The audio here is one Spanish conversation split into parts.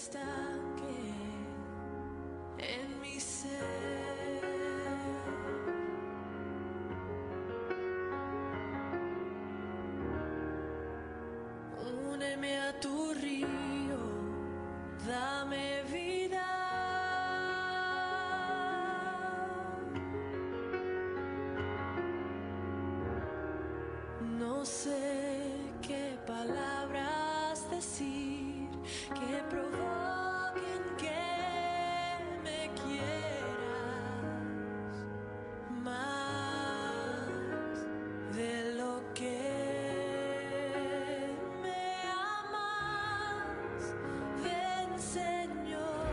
estanque en mi ser. Úneme a tu río, dame vida. No sé qué palabras decir que provoquen que me quieras más de lo que me amas. Ven, Señor,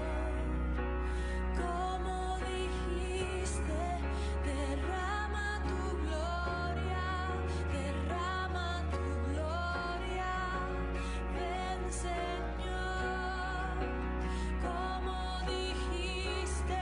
como dijiste, derrama tu gloria, derrama tu gloria. Ven, Señor, como dijiste,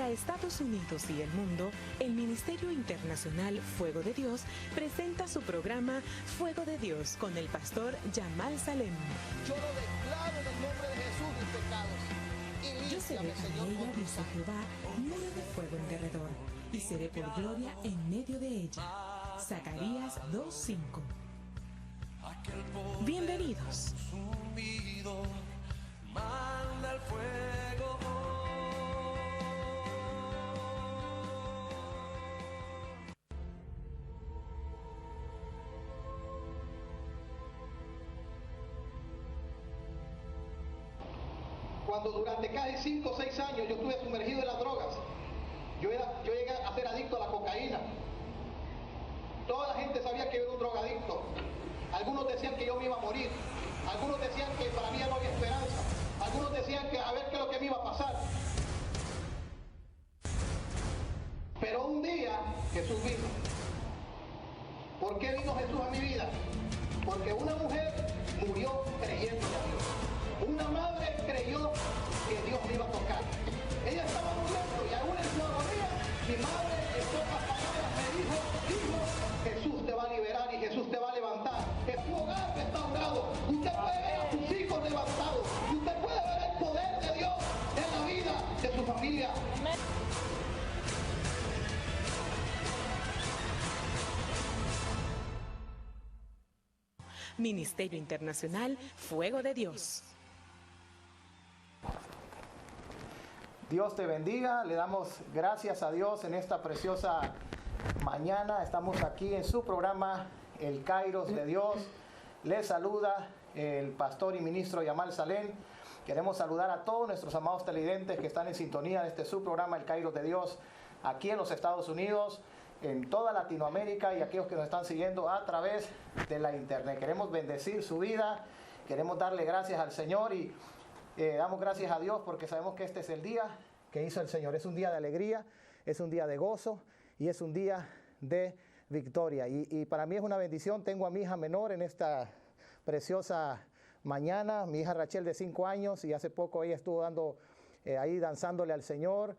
Para Estados Unidos y el mundo, el Ministerio Internacional Fuego de Dios presenta su programa Fuego de Dios con el pastor Yamal Salem. Yo lo declaro en el nombre de Jesús mis pecados. Yo seré con ella, dice Jehová, muro de fuego en derredor, y seré por gloria en medio de ella. Zacarías 2:5. Bienvenidos. Manda el fuego. Cuando durante casi 5 o 6 años yo estuve sumergido en las drogas, yo llegué a ser adicto a la cocaína. Toda la gente sabía que yo era un drogadicto. Algunos decían que yo me iba a morir. Algunos decían que para mí ya no había esperanza. Algunos decían que a ver qué es lo que me iba a pasar. Pero un día Jesús vino. ¿Por qué vino Jesús a mi vida? Porque una mujer murió creyendo a Dios. Una madre creyó que Dios me iba a tocar. Ella estaba muriendo y aún en su agonía, mi madre en pocas palabras me dijo, hijo, Jesús te va a liberar y Jesús te va a levantar. Que su hogar restaurado. Usted puede ver a sus hijos levantados. Y usted puede ver el poder de Dios en la vida de su familia. Ministerio Internacional Fuego de Dios. Dios te bendiga, le damos gracias a Dios en esta preciosa mañana. Estamos aquí en su programa El Kairos de Dios. Les saluda el pastor y ministro Yamal Salem. Queremos saludar a todos nuestros amados televidentes que están en sintonía de este su programa El Kairos de Dios aquí en los Estados Unidos, en toda Latinoamérica y aquellos que nos están siguiendo a través de la internet. Queremos bendecir su vida, queremos darle gracias al Señor y damos gracias a Dios porque sabemos que este es el día que hizo el Señor. Es un día de alegría, es un día de gozo y es un día de victoria. Y para mí es una bendición. Tengo a mi hija menor en esta preciosa mañana, mi hija Rachel de 5 años, y hace poco ella estuvo ahí danzándole al Señor.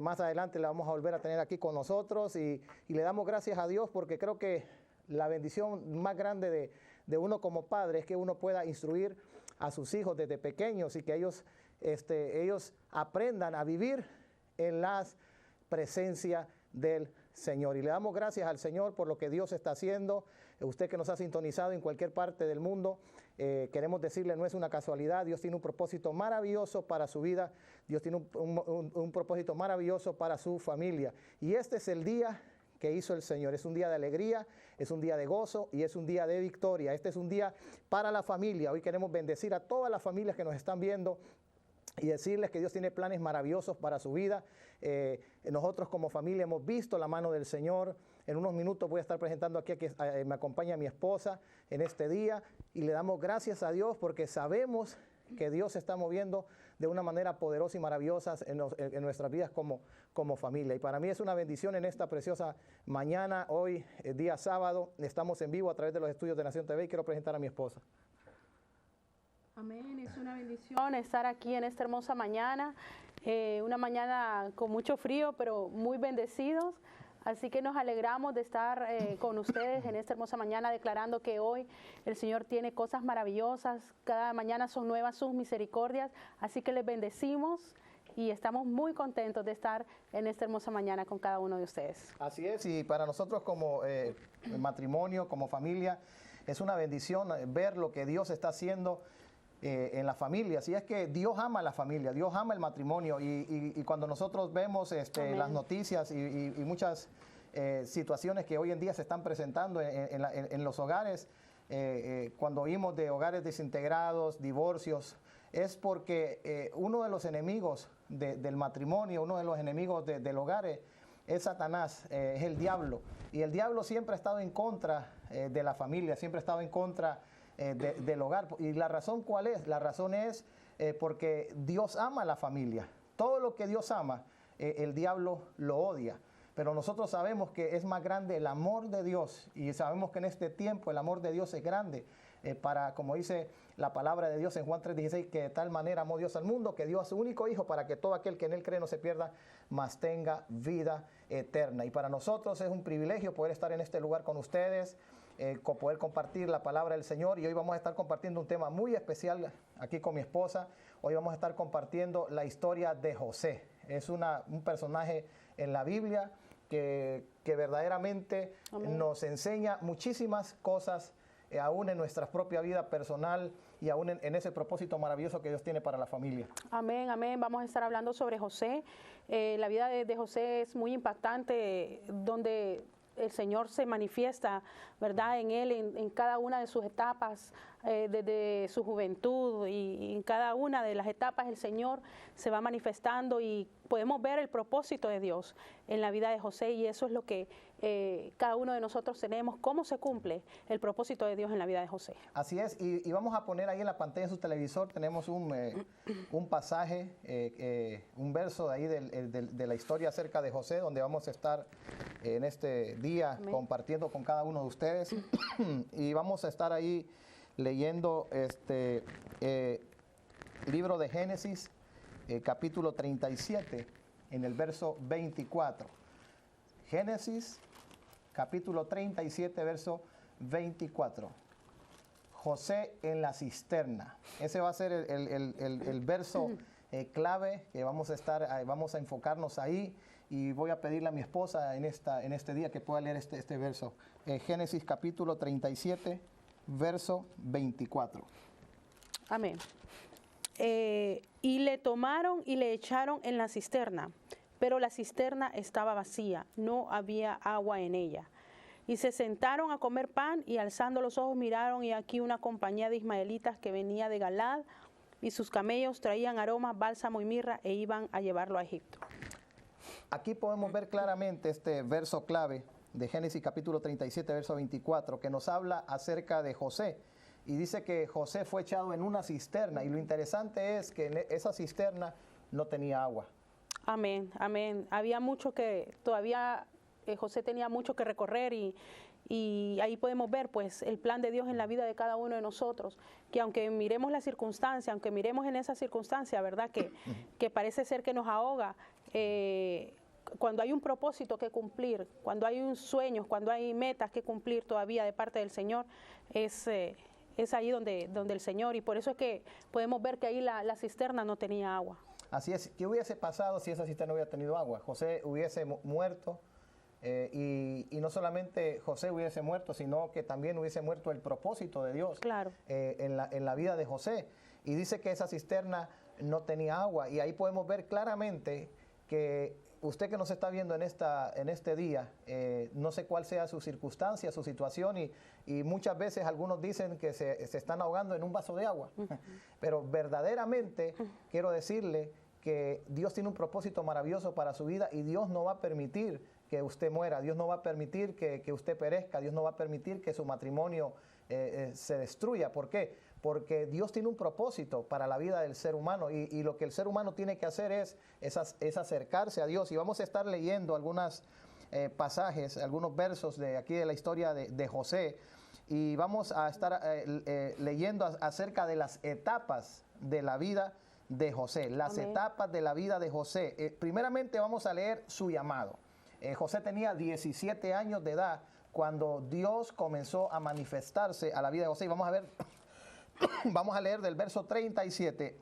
Más adelante la vamos a volver a tener aquí con nosotros y le damos gracias a Dios porque creo que la bendición más grande de uno como padre es que uno pueda instruir a sus hijos desde pequeños y que ellos aprendan a vivir en la presencia del Señor. Y le damos gracias al Señor por lo que Dios está haciendo. Usted que nos ha sintonizado en cualquier parte del mundo, queremos decirle, no es una casualidad. Dios tiene un propósito maravilloso para su vida. Dios tiene un propósito maravilloso para su familia. Y este es el día que hizo el Señor. Es un día de alegría, es un día de gozo y es un día de victoria. Este es un día para la familia. Hoy queremos bendecir a todas las familias que nos están viendo y decirles que Dios tiene planes maravillosos para su vida. Nosotros como familia hemos visto la mano del Señor. En unos minutos voy a estar presentando aquí que me acompaña mi esposa en este día y le damos gracias a Dios porque sabemos que Dios se está moviendo de una manera poderosa y maravillosa en nuestras vidas como familia. Y para mí es una bendición en esta preciosa mañana, hoy, día sábado. Estamos en vivo a través de los estudios de Nación TV y quiero presentar a mi esposa. Amén, es una bendición estar aquí en esta hermosa mañana, una mañana con mucho frío, pero muy bendecidos. Así que nos alegramos de estar con ustedes en esta hermosa mañana declarando que hoy el Señor tiene cosas maravillosas, cada mañana son nuevas sus misericordias, así que les bendecimos y estamos muy contentos de estar en esta hermosa mañana con cada uno de ustedes. Así es, y para nosotros como matrimonio, como familia, es una bendición ver lo que Dios está haciendo en la familia. Así es que Dios ama a la familia, Dios ama el matrimonio y cuando nosotros vemos las noticias y muchas situaciones que hoy en día se están presentando en los hogares, cuando oímos de hogares desintegrados, divorcios, es porque uno de los enemigos del matrimonio, uno de los enemigos del hogar es Satanás, es el diablo. Y el diablo siempre ha estado en contra de la familia, siempre ha estado en contra del hogar. ¿Y la razón cuál es? La razón es porque Dios ama a la familia. Todo lo que Dios ama, el diablo lo odia. pero nosotros sabemos que es más grande el amor de Dios y sabemos que en este tiempo el amor de Dios es grande para, como dice la palabra de Dios en Juan 3:16, que de tal manera amó Dios al mundo que dio a su único Hijo para que todo aquel que en Él cree no se pierda, mas tenga vida eterna. Y para nosotros es un privilegio poder estar en este lugar con ustedes, poder compartir la palabra del Señor, y hoy vamos a estar compartiendo un tema muy especial aquí con mi esposa. Hoy vamos a estar compartiendo la historia de José. Es un personaje en la Biblia que verdaderamente nos enseña muchísimas cosas, aún en nuestra propia vida personal y aún en ese propósito maravilloso que Dios tiene para la familia. Amén, amén. Vamos a estar hablando sobre José. La vida de José es muy impactante, donde el Señor se manifiesta, ¿verdad?, en él, en cada una de sus etapas, desde su juventud, y en cada una de las etapas el Señor se va manifestando y podemos ver el propósito de Dios en la vida de José, y eso es lo que cada uno de nosotros tenemos, cómo se cumple el propósito de Dios en la vida de José. Así es, y vamos a poner ahí en la pantalla de su televisor, tenemos un pasaje, un verso de ahí de la historia acerca de José, donde vamos a estar en este día Amén. Compartiendo con cada uno de ustedes, y vamos a estar ahí leyendo este libro de Génesis, capítulo 37, en el verso 24. Génesis, capítulo 37, verso 24. José en la cisterna. Ese va a ser el verso clave que vamos a enfocarnos ahí, y voy a pedirle a mi esposa en este día que pueda leer este verso. Génesis capítulo 37, verso 24. Amén. Y le tomaron y le echaron en la cisterna, pero la cisterna estaba vacía, no había agua en ella. Y se sentaron a comer pan, y alzando los ojos miraron, y aquí una compañía de ismaelitas que venía de Galaad, y sus camellos traían aromas, bálsamo y mirra, e iban a llevarlo a Egipto. Aquí podemos ver claramente este verso clave de Génesis capítulo 37, verso 24, que nos habla acerca de José. Y dice que José fue echado en una cisterna, y lo interesante es que en esa cisterna no tenía agua. Amén, amén. Había mucho que, todavía José tenía mucho que recorrer, y ahí podemos ver pues el plan de Dios en la vida de cada uno de nosotros, que aunque miremos la circunstancia, aunque miremos en esa circunstancia, ¿verdad?, que parece ser que nos ahoga, cuando hay un propósito que cumplir, cuando hay un sueño, cuando hay metas que cumplir todavía de parte del Señor, es ahí donde el Señor, y por eso es que podemos ver que ahí la cisterna no tenía agua. Así es. ¿Qué hubiese pasado si esa cisterna no hubiera tenido agua? José hubiese muerto, y no solamente José hubiese muerto, sino que también hubiese muerto el propósito de Dios. Claro. En la vida de José. Y dice que esa cisterna no tenía agua, y ahí podemos ver claramente que usted que nos está viendo en este día, no sé cuál sea su circunstancia, su situación, y muchas veces algunos dicen que se están ahogando en un vaso de agua. Pero verdaderamente quiero decirle que Dios tiene un propósito maravilloso para su vida, y Dios no va a permitir que usted muera, Dios no va a permitir que usted perezca, Dios no va a permitir que su matrimonio se destruya. ¿Por qué? Porque Dios tiene un propósito para la vida del ser humano, y lo que el ser humano tiene que hacer es acercarse a Dios. Y vamos a estar leyendo algunos pasajes, algunos versos de aquí de la historia de José, y vamos a estar leyendo acerca de las etapas de la vida de José, las Amén. etapas de la vida de José. Primeramente vamos a leer su llamado. José tenía 17 años de edad cuando Dios comenzó a manifestarse a la vida de José, y vamos a ver. Vamos a leer del verso 37,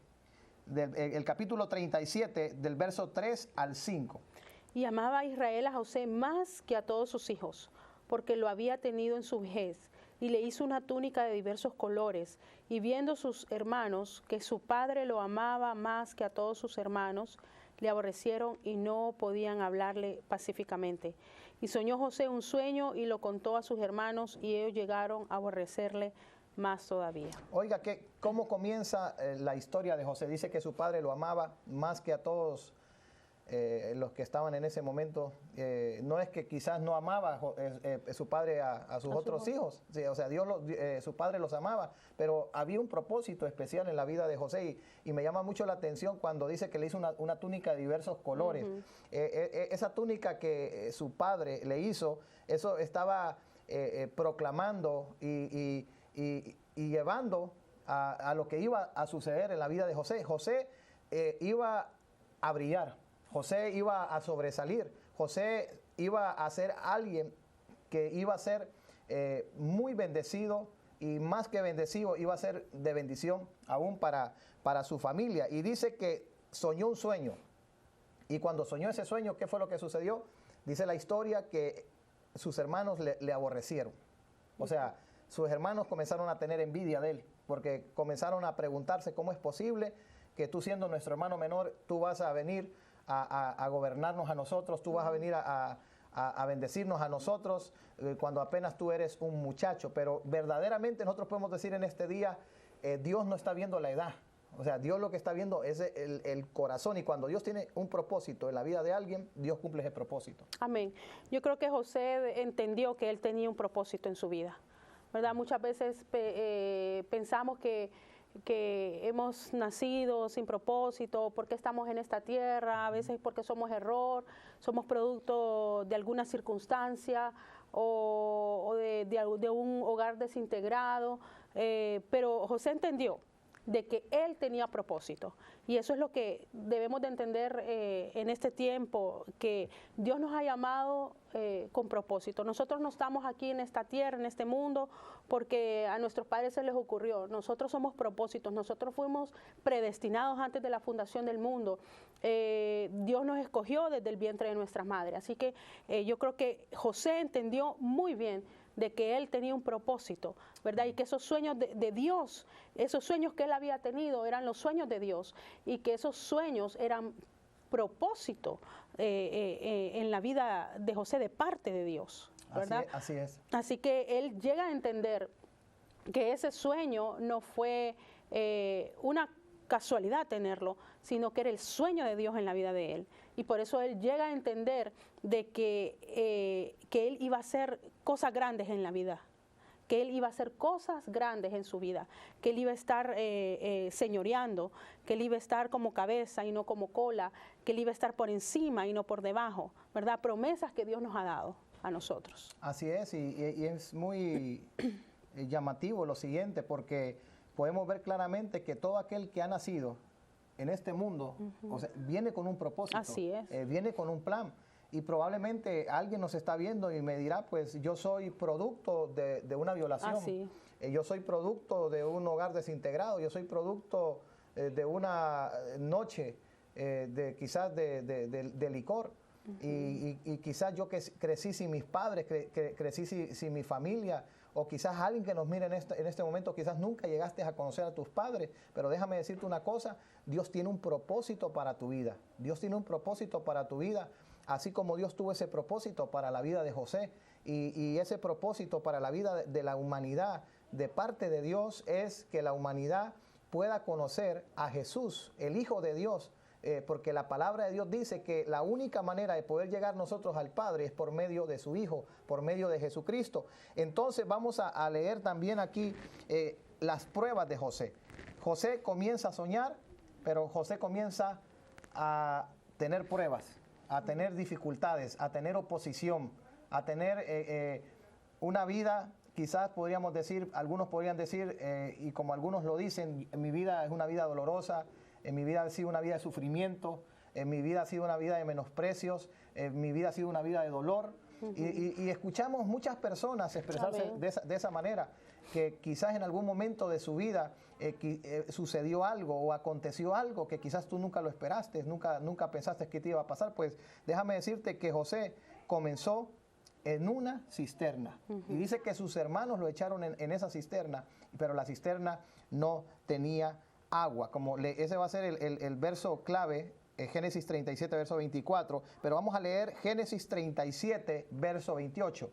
el capítulo 37, del verso 3 al 5. Y amaba a Israel a José más que a todos sus hijos, porque lo había tenido en su vejez, y le hizo una túnica de diversos colores. Y viendo sus hermanos que su padre lo amaba más que a todos sus hermanos, le aborrecieron y no podían hablarle pacíficamente. Y soñó José un sueño y lo contó a sus hermanos, y ellos llegaron a aborrecerle más todavía. Oiga, ¿cómo comienza la historia de José? Dice que su padre lo amaba más que a todos los que estaban en ese momento, no es que quizás no amaba su padre a sus otros hijos, sí, o sea, su padre los amaba, pero había un propósito especial en la vida de José y me llama mucho la atención cuando dice que le hizo una túnica de diversos colores. Esa túnica que su padre le hizo, eso estaba proclamando y llevando a lo que iba a suceder en la vida de José. José iba a brillar. José iba a sobresalir, José iba a ser alguien que iba a ser muy bendecido y más que bendecido, iba a ser de bendición aún para su familia. Y dice que soñó un sueño y cuando soñó ese sueño, ¿qué fue lo que sucedió? Dice la historia que sus hermanos le aborrecieron. O sea, sus hermanos comenzaron a tener envidia de él porque comenzaron a preguntarse cómo es posible que tú siendo nuestro hermano menor, tú vas a venir a gobernarnos a nosotros, tú vas a venir a bendecirnos a nosotros cuando apenas tú eres un muchacho. Pero verdaderamente nosotros podemos decir en este día, Dios no está viendo la edad. O sea, Dios lo que está viendo es el corazón, y cuando Dios tiene un propósito en la vida de alguien, Dios cumple ese propósito. Amén. Yo creo que José entendió que él tenía un propósito en su vida, ¿verdad? Muchas veces pensamos que hemos nacido sin propósito, porque estamos en esta tierra, a veces porque somos error, somos producto de alguna circunstancia o de un hogar desintegrado, pero José entendió de que él tenía propósito, y eso es lo que debemos de entender en este tiempo, que Dios nos ha llamado con propósito. Nosotros no estamos aquí en esta tierra, en este mundo, porque a nuestros padres se les ocurrió. Nosotros somos propósitos, nosotros fuimos predestinados antes de la fundación del mundo. Dios nos escogió desde el vientre de nuestras madres, así que yo creo que José entendió muy bien de que él tenía un propósito, ¿verdad? Y que esos sueños de Dios, esos sueños que él había tenido eran los sueños de Dios, y que esos sueños eran propósito en la vida de José de parte de Dios, ¿verdad? Así es. Así que él llega a entender que ese sueño no fue una casualidad tenerlo, sino que era el sueño de Dios en la vida de él. Y por eso él llega a entender de que él iba a hacer cosas grandes en la vida, que él iba a hacer cosas grandes en su vida, que él iba a estar señoreando, que él iba a estar como cabeza y no como cola, que él iba a estar por encima y no por debajo, ¿verdad? Promesas que Dios nos ha dado a nosotros. Así es, y es muy llamativo lo siguiente, porque podemos ver claramente que todo aquel que ha nacido en este mundo, o sea, viene con un propósito. Así es. Viene con un plan. Y probablemente alguien nos está viendo y me dirá, pues yo soy producto de una violación. Sí. Yo soy producto de un hogar desintegrado. Yo soy producto de una noche quizás de licor. Y quizás yo crecí sin mis padres, crecí sin mi familia. O quizás alguien que nos mire en este momento, quizás nunca llegaste a conocer a tus padres, pero déjame decirte una cosa, Dios tiene un propósito para tu vida. Dios tiene un propósito para tu vida, así como Dios tuvo ese propósito para la vida de José, y ese propósito para la vida de la humanidad de parte de Dios es que la humanidad pueda conocer a Jesús, el Hijo de Dios, porque la palabra de Dios dice que la única manera de poder llegar nosotros al Padre es por medio de su Hijo, por medio de Jesucristo. Entonces vamos a leer también aquí las pruebas de José. José comienza a soñar, pero José comienza a tener pruebas, a tener dificultades, a tener oposición, a tener una vida, quizás podríamos decir, algunos podrían decir, y como algunos lo dicen, mi vida es una vida dolorosa, en mi vida ha sido una vida de sufrimiento, en mi vida ha sido una vida de menosprecios, en mi vida ha sido una vida de dolor. Y escuchamos muchas personas expresarse de esa manera, que quizás en algún momento de su vida sucedió algo o aconteció algo que quizás tú nunca lo esperaste, nunca pensaste que te iba a pasar. Pues déjame decirte que José comenzó en una cisterna. Y dice que sus hermanos lo echaron en esa cisterna, pero la cisterna no tenía agua. Ese va a ser el verso clave, Génesis 37, verso 24, pero vamos a leer Génesis 37, verso 28.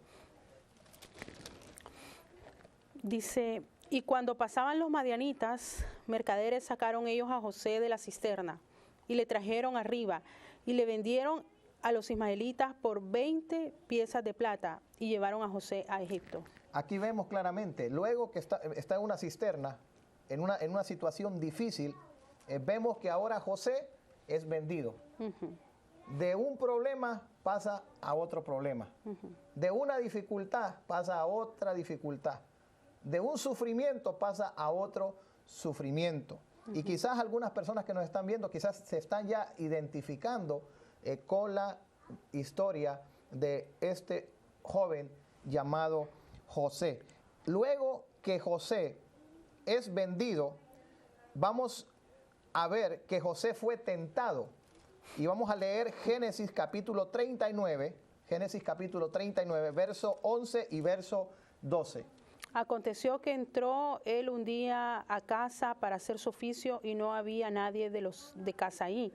Dice, y cuando pasaban los madianitas, mercaderes sacaron ellos a José de la cisterna y le trajeron arriba, y le vendieron a los ismaelitas por 20 piezas de plata y llevaron a José a Egipto. Aquí vemos claramente, luego que está en una cisterna, en una situación difícil, vemos que ahora José es vendido. De un problema pasa a otro problema. De una dificultad pasa a otra dificultad. De un sufrimiento pasa a otro sufrimiento. Y quizás algunas personas que nos están viendo, quizás se están ya identificando con la historia de este joven llamado José. Luego que José es vendido, vamos a ver que José fue tentado. Y vamos a leer Génesis capítulo 39, verso 11 y verso 12. Aconteció que entró él un día a casa para hacer su oficio y no había nadie de los de casa ahí.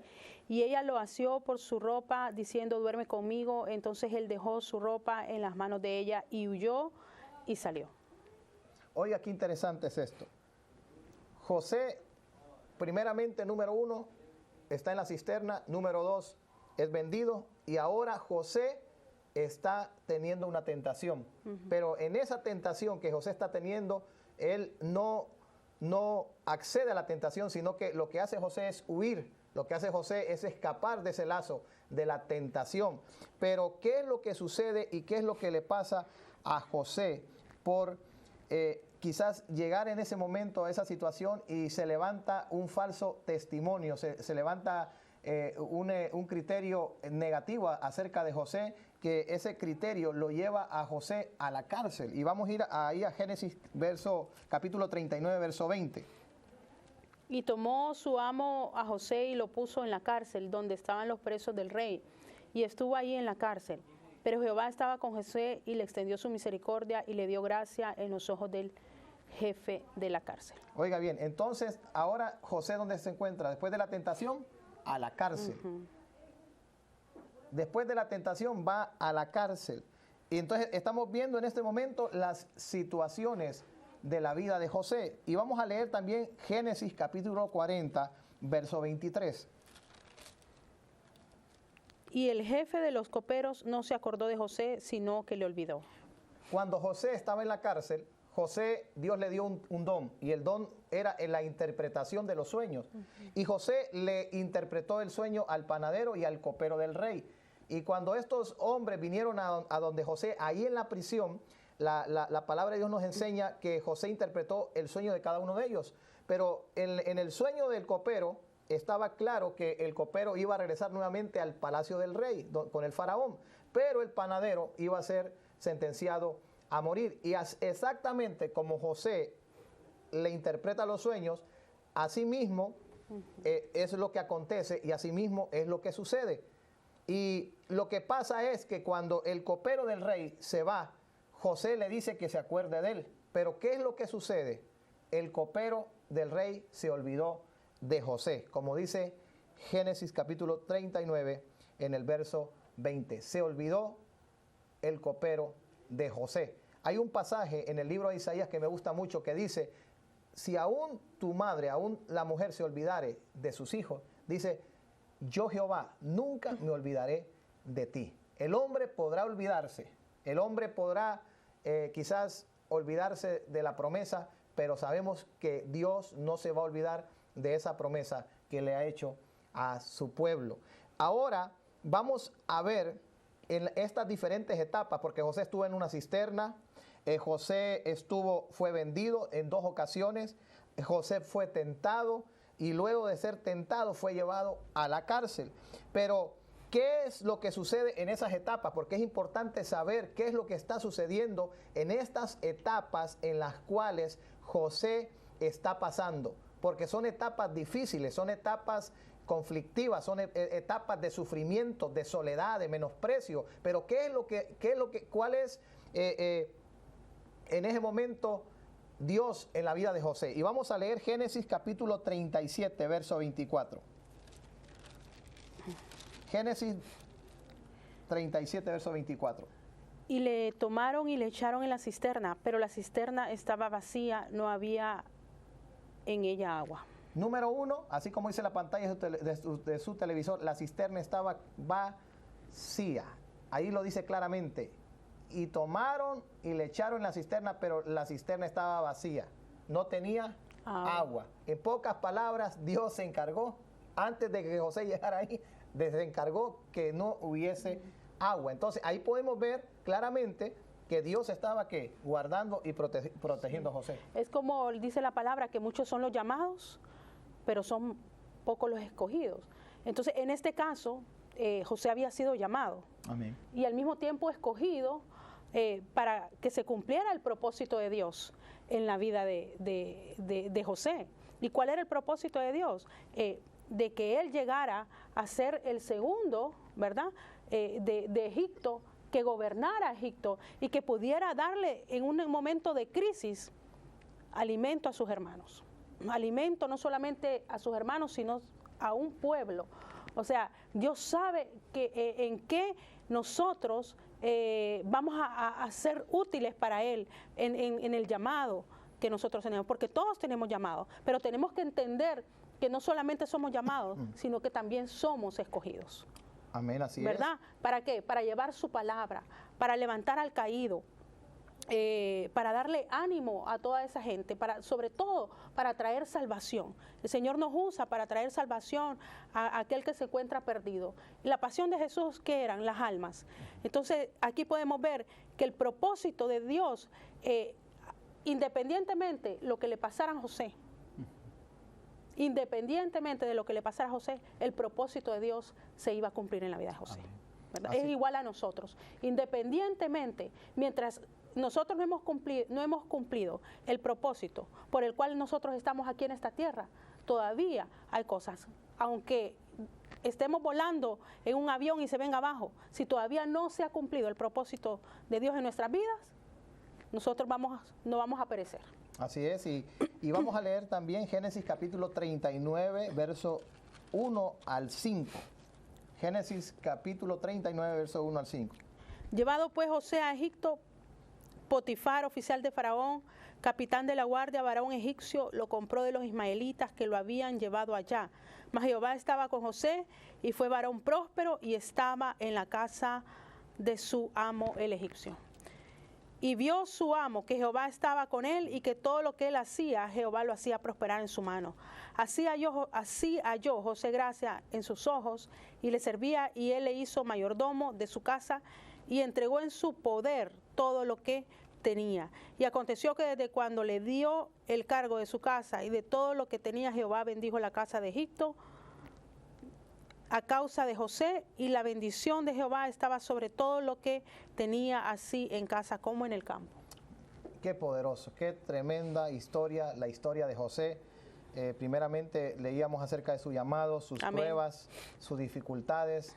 Y ella lo asió por su ropa diciendo, duerme conmigo. Entonces él dejó su ropa en las manos de ella y huyó y salió. Oiga, qué interesante es esto. José, primeramente, número 1, está en la cisterna. Número 2, es vendido. Y ahora José está teniendo una tentación. Pero en esa tentación que José está teniendo, él no accede a la tentación, sino que lo que hace José es huir. Lo que hace José es escapar de ese lazo de la tentación. Pero ¿qué es lo que sucede y qué es lo que le pasa a José por quizás llegar en ese momento a esa situación y se levanta un falso testimonio, se levanta un criterio negativo acerca de José, que ese criterio lo lleva a José a la cárcel? Y vamos a ir ahí a Génesis capítulo 39, verso 20. Y tomó su amo a José y lo puso en la cárcel, donde estaban los presos del rey, y estuvo ahí en la cárcel. Pero Jehová estaba con José y le extendió su misericordia y le dio gracia en los ojos del jefe de la cárcel. Oiga bien, entonces ahora José, ¿dónde se encuentra? Después de la tentación, a la cárcel. Después de la tentación va a la cárcel. Y entonces estamos viendo en este momento las situaciones de la vida de José. Y vamos a leer también Génesis capítulo 40, verso 23. Y el jefe de los coperos no se acordó de José, sino que le olvidó. Cuando José estaba en la cárcel, Dios le dio un don, y el don era en la interpretación de los sueños. Y José le interpretó el sueño al panadero y al copero del rey. Y cuando estos hombres vinieron a donde José, ahí en la prisión, la palabra de Dios nos enseña que José interpretó el sueño de cada uno de ellos. Pero en el sueño del copero estaba claro que el copero iba a regresar nuevamente al palacio del rey con el faraón, pero el panadero iba a ser sentenciado a morir. Y exactamente como José le interpreta los sueños, así mismo es lo que acontece y así mismo es lo que sucede. Y lo que pasa es que cuando el copero del rey se va, José le dice que se acuerde de él. Pero ¿qué es lo que sucede? El copero del rey se olvidó de José, como dice Génesis capítulo 39 en el verso 20. Se olvidó el copero de José. Hay un pasaje en el libro de Isaías que me gusta mucho que dice, si aún tu madre, aún la mujer se olvidare de sus hijos, dice, yo Jehová nunca me olvidaré de ti. El hombre podrá olvidarse, el hombre podrá quizás olvidarse de la promesa, pero sabemos que Dios no se va a olvidar de esa promesa que le ha hecho a su pueblo. Ahora vamos a ver en estas diferentes etapas, porque José estuvo en una cisterna, José fue vendido en 2 ocasiones, José fue tentado y luego de ser tentado fue llevado a la cárcel. Pero ¿qué es lo que sucede en esas etapas? Porque es importante saber qué es lo que está sucediendo en estas etapas en las cuales José está pasando. Porque son etapas difíciles, son etapas conflictivas, son etapas de sufrimiento, de soledad, de menosprecio. Pero ¿cuál es en ese momento Dios en la vida de José? Y vamos a leer Génesis capítulo 37, verso 24. Génesis 37, verso 24. Y le tomaron y le echaron en la cisterna, pero la cisterna estaba vacía, no había en ella agua. Número 1, así como dice la pantalla de su televisor, la cisterna estaba vacía. Ahí lo dice claramente. Y tomaron y le echaron en la cisterna, pero la cisterna estaba vacía. No tenía agua. En pocas palabras, Dios se encargó, antes de que José llegara ahí, se encargó que no hubiese agua. Entonces, ahí podemos ver claramente que Dios estaba ¿qué? Guardando y protegiendo a José. Es como dice la palabra, que muchos son los llamados, pero son pocos los escogidos. Entonces, en este caso, José había sido llamado. Amén. Y al mismo tiempo escogido para que se cumpliera el propósito de Dios en la vida de José. ¿Y cuál era el propósito de Dios? De que él llegara a ser el segundo, ¿verdad?, de Egipto, que gobernara Egipto y que pudiera darle en un momento de crisis alimento a sus hermanos. Alimento no solamente a sus hermanos, sino a un pueblo. O sea, Dios sabe que en qué nosotros vamos a ser útiles para Él en el llamado que nosotros tenemos, porque todos tenemos llamado, pero tenemos que entender que no solamente somos llamados, sino que también somos escogidos. Amén, así ¿verdad? es. ¿Para qué? Para llevar su palabra, para levantar al caído, para darle ánimo a toda esa gente, sobre todo para traer salvación. El Señor nos usa para traer salvación a aquel que se encuentra perdido. La pasión de Jesús, ¿qué eran? Las almas. Entonces, aquí podemos ver que el propósito de Dios, independientemente de lo que le pasara a José, independientemente de lo que le pasara a José, el propósito de Dios se iba a cumplir en la vida de José. Es igual a nosotros. Independientemente, mientras nosotros no hemos cumplido el propósito por el cual nosotros estamos aquí en esta tierra, todavía hay cosas. Aunque estemos volando en un avión y se venga abajo, si todavía no se ha cumplido el propósito de Dios en nuestras vidas, nosotros no vamos a perecer. Así es, y vamos a leer también Génesis capítulo 39, verso 1 al 5. Génesis capítulo 39, verso 1 al 5. Llevado pues José a Egipto, Potifar, oficial de Faraón, capitán de la guardia, varón egipcio, lo compró de los ismaelitas que lo habían llevado allá. Mas Jehová estaba con José y fue varón próspero y estaba en la casa de su amo el egipcio. Y vio su amo que Jehová estaba con él y que todo lo que él hacía, Jehová lo hacía prosperar en su mano. Así halló José gracia en sus ojos y le servía, y él le hizo mayordomo de su casa y entregó en su poder todo lo que tenía. Y aconteció que desde cuando le dio el cargo de su casa y de todo lo que tenía, Jehová bendijo la casa de Egipto a causa de José, y la bendición de Jehová estaba sobre todo lo que tenía, así en casa como en el campo. Qué poderoso, qué tremenda historia, la historia de José. Primeramente leíamos acerca de su llamado, sus Amén. pruebas, sus dificultades,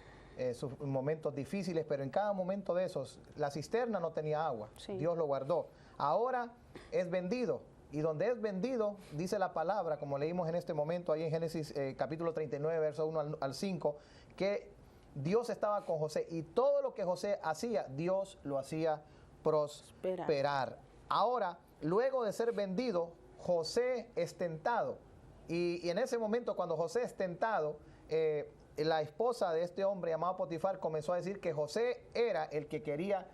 sus momentos difíciles, pero en cada momento de esos, la cisterna no tenía agua, Sí. Dios lo guardó. Ahora es vendido, y donde es vendido, dice la palabra, como leímos en este momento, ahí en Génesis capítulo 39, verso 1 al 5, que Dios estaba con José, y todo lo que José hacía, Dios lo hacía prosperar. Ahora, luego de ser vendido, José es tentado, y en ese momento, cuando José es tentado, la esposa de este hombre llamado Potifar comenzó a decir que José era el que quería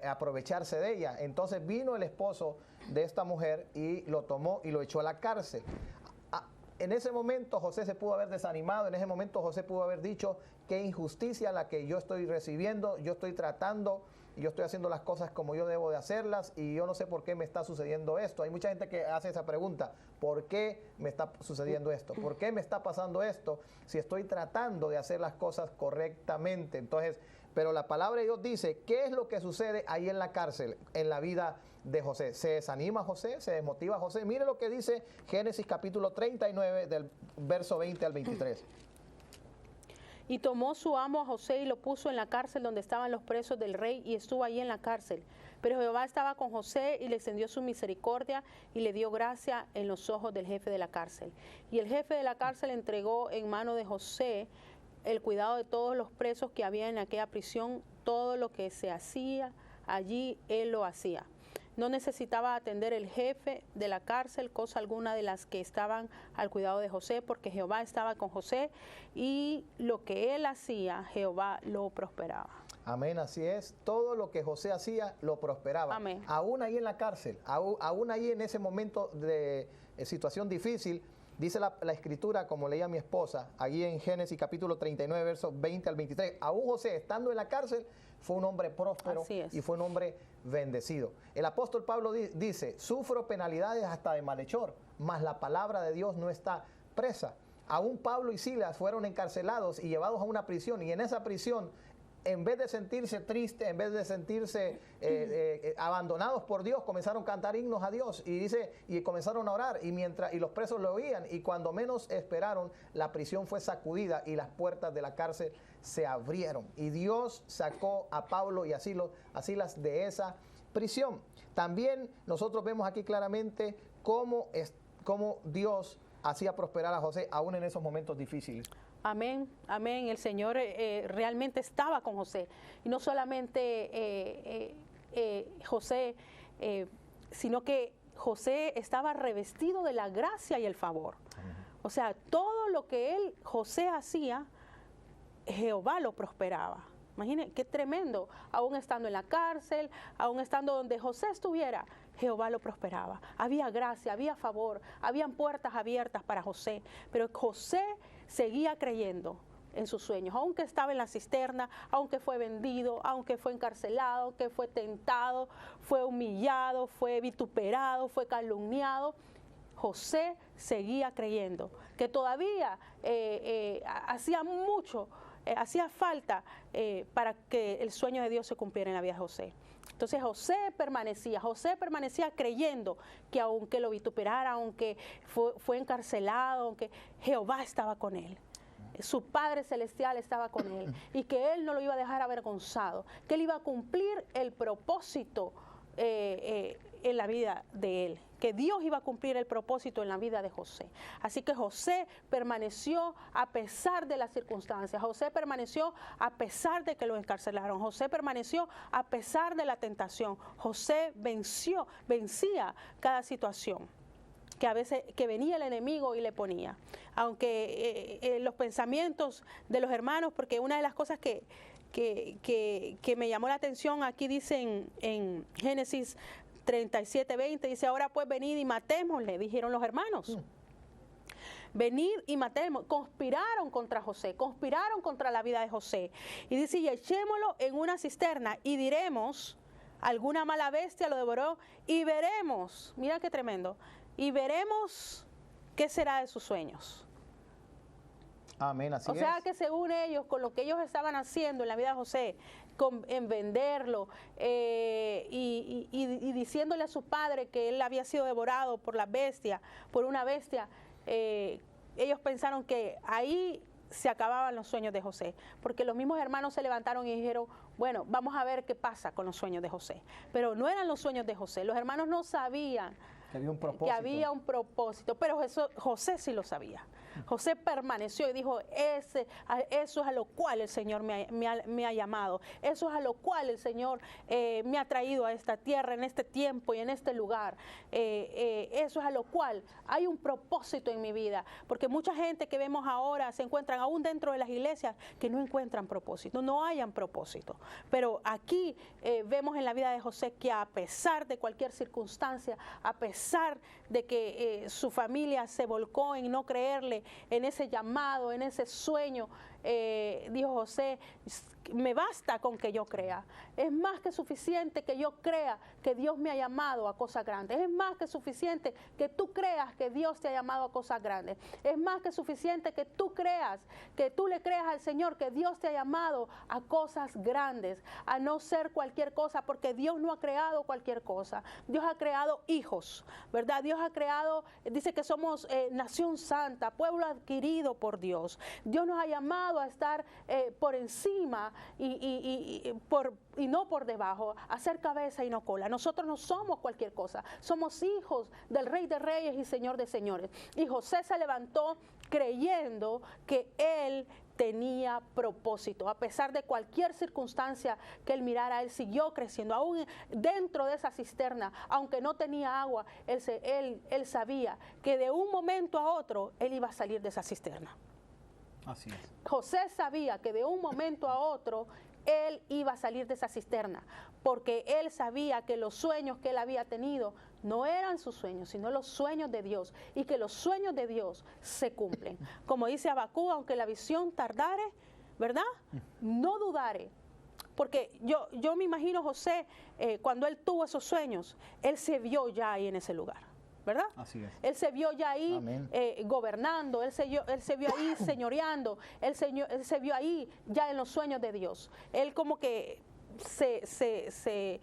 aprovecharse de ella. Entonces vino el esposo de esta mujer y lo tomó y lo echó a la cárcel. En ese momento José se pudo haber desanimado, en ese momento José pudo haber dicho: qué injusticia la que yo estoy recibiendo, yo estoy tratando, yo estoy haciendo las cosas como yo debo de hacerlas y yo no sé por qué me está sucediendo esto. Hay mucha gente que hace esa pregunta: ¿por qué me está sucediendo esto? ¿Por qué me está pasando esto si estoy tratando de hacer las cosas correctamente? Entonces, pero la palabra de Dios dice, ¿qué es lo que sucede ahí en la cárcel, en la vida de José? ¿Se desanima José? ¿Se desmotiva José? Mire lo que dice Génesis capítulo 39 del verso 20 al 23. Y tomó su amo a José y lo puso en la cárcel donde estaban los presos del rey, y estuvo allí en la cárcel. Pero Jehová estaba con José y le extendió su misericordia y le dio gracia en los ojos del jefe de la cárcel. Y el jefe de la cárcel entregó en mano de José el cuidado de todos los presos que había en aquella prisión. Todo lo que se hacía allí, él lo hacía. no necesitaba atender el jefe de la cárcel, cosa alguna de las que estaban al cuidado de José, porque Jehová estaba con José y lo que él hacía, Jehová lo prosperaba. Amén, así es. Todo lo que José hacía lo prosperaba. Amén. Aún ahí en la cárcel, aún ahí en ese momento de situación difícil, dice la escritura, como leía mi esposa, allí en Génesis capítulo 39, versos 20 al 23, aún José estando en la cárcel fue un hombre próspero y fue un hombre bendecido. El apóstol Pablo dice, sufro penalidades hasta de malhechor, mas la palabra de Dios no está presa. Aún Pablo y Silas fueron encarcelados y llevados a una prisión, y en esa prisión, en vez de sentirse tristes, en vez de sentirse abandonados por Dios, comenzaron a cantar himnos a Dios y comenzaron a orar y los presos lo oían, y cuando menos esperaron, la prisión fue sacudida y las puertas de la cárcel se abrieron y Dios sacó a Pablo y a Silas de esa prisión. También nosotros vemos aquí claramente cómo Dios hacía prosperar a José aún en esos momentos difíciles. Amén, amén. El Señor realmente estaba con José. Y no solamente José, sino que José estaba revestido de la gracia y el favor. O sea, todo lo que José hacía, Jehová lo prosperaba. Imagínense, qué tremendo. Aún estando en la cárcel, aún estando donde José estuviera, Jehová lo prosperaba. Había gracia, había favor, habían puertas abiertas para José. Pero José seguía creyendo en sus sueños, aunque estaba en la cisterna, aunque fue vendido, aunque fue encarcelado, aunque fue tentado, fue humillado, fue vituperado, fue calumniado. José seguía creyendo que todavía hacía mucho, hacía falta para que el sueño de Dios se cumpliera en la vida de José. Entonces José permanecía creyendo que aunque lo vituperara, aunque fue encarcelado, aunque Jehová estaba con él. Su Padre Celestial estaba con él y que él no lo iba a dejar avergonzado, que él iba a cumplir el propósito en la vida de él, que Dios iba a cumplir el propósito en la vida de José. Así que José permaneció a pesar de las circunstancias, José permaneció a pesar de que lo encarcelaron, José permaneció a pesar de la tentación, José vencía cada situación que a veces que venía el enemigo y le ponía. Aunque los pensamientos de los hermanos, porque una de las cosas que me llamó la atención, aquí dice en Génesis 37:20, dice, ahora pues venid y matémosle, dijeron los hermanos. Venid y matemos. Conspiraron contra José, conspiraron contra la vida de José. Y dice, y echémoslo en una cisterna y diremos, alguna mala bestia lo devoró y veremos, mira qué tremendo, y veremos qué será de sus sueños. Amén, así es. O sea que según ellos, con lo que ellos estaban haciendo en la vida de José, en venderlo y diciéndole a su padre que él había sido devorado por una bestia, ellos pensaron que ahí se acababan los sueños de José, porque los mismos hermanos se levantaron y dijeron, bueno, vamos a ver qué pasa con los sueños de José. Pero no eran los sueños de José, los hermanos no sabían que había un propósito, pero José sí lo sabía. José permaneció y dijo, eso es a lo cual el Señor me ha llamado, eso es a lo cual el Señor me ha traído a esta tierra, en este tiempo y en este lugar, eso es a lo cual hay un propósito en mi vida, porque mucha gente que vemos ahora se encuentran aún dentro de las iglesias que no encuentran propósito, no hayan propósito, pero aquí vemos en la vida de José que a pesar de cualquier circunstancia, a pesar de que su familia se volcó en no creerle, en ese llamado, en ese sueño, dijo José, me basta con que yo crea. Es más que suficiente que yo crea que Dios me ha llamado a cosas grandes. Es más que suficiente que tú creas que Dios te ha llamado a cosas grandes. Es más que suficiente que tú creas, que tú le creas al Señor que Dios te ha llamado a cosas grandes, a no ser cualquier cosa, porque Dios no ha creado cualquier cosa. Dios ha creado hijos, ¿verdad? Dios ha creado, dice que somos nación santa, pueblo adquirido por Dios. Dios nos ha llamado a estar por encima y no por debajo, a ser cabeza y no cola. Nosotros no somos cualquier cosa, somos hijos del Rey de Reyes y Señor de Señores. Y José se levantó creyendo que él tenía propósito. A pesar de cualquier circunstancia que él mirara, él siguió creciendo. Aún dentro de esa cisterna, aunque no tenía agua, él sabía que de un momento a otro él iba a salir de esa cisterna. Así es. José sabía que de un momento a otro él iba a salir de esa cisterna, porque él sabía que los sueños que él había tenido no eran sus sueños, sino los sueños de Dios, y que los sueños de Dios se cumplen. Como dice Habacuc, aunque la visión tardare, ¿verdad? No dudare. Porque yo me imagino José, cuando él tuvo esos sueños, él se vio ya ahí en ese lugar, ¿verdad? Así es. Él se vio ya ahí gobernando, él se vio ahí señoreando, él se vio ahí ya en los sueños de Dios. Él como que se